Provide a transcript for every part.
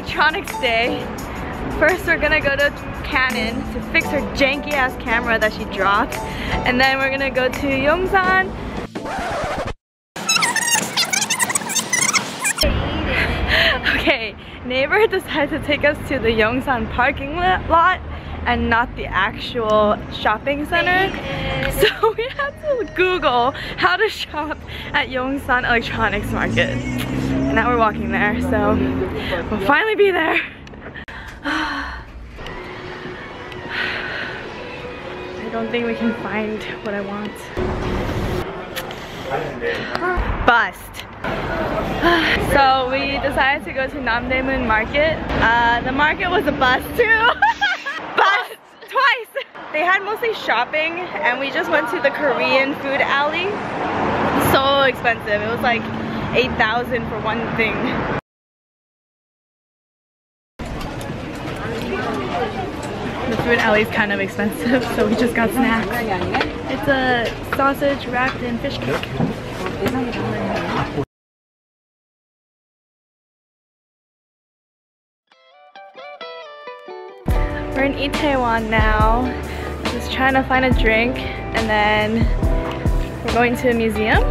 electronics day. First we're gonna go to Canon to fix her janky ass camera that she dropped. And then we're gonna go to Yongsan. Okay, neighbor decided to take us to the Yongsan parking lot and not the actual shopping center. So we had to Google how to shop at Yongsan Electronics Market. And now we're walking there, so we'll finally be there. I don't think we can find what I want. Bust. So we decided to go to Namdaemun market. The market was a bust too. Bust twice. They had mostly shopping and we just went to the Korean food alley. So expensive. It was like 8,000 for one thing. The food alley is kind of expensive, so we just got snacks. It's a sausage wrapped in fish cake. We're in Itaewon now, just trying to find a drink, and then we're going to a museum.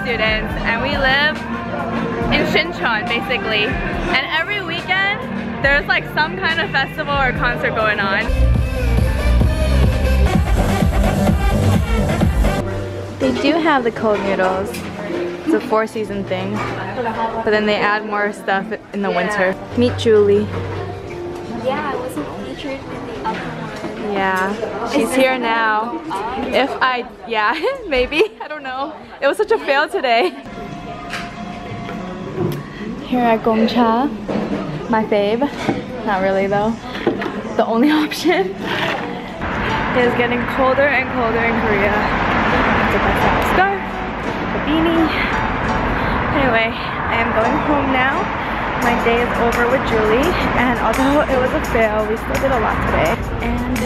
Students, and we live in Shincheon basically, and every weekend there's like some kind of festival or concert going on. They do have the cold noodles. It's a 4-season thing, but then they add more stuff in the winter. Meet Julie. Yeah, I wasn't featured in the other one. Yeah, she's here now. Yeah, maybe, I don't know. It was such a fail today. Here at Gongcha, my fave. Not really though. The only option. It is getting colder and colder in Korea. I have to buy some scarf, a beanie. Anyway, I am going home now. My day is over with Julie, and although it was a fail, we still did a lot today. And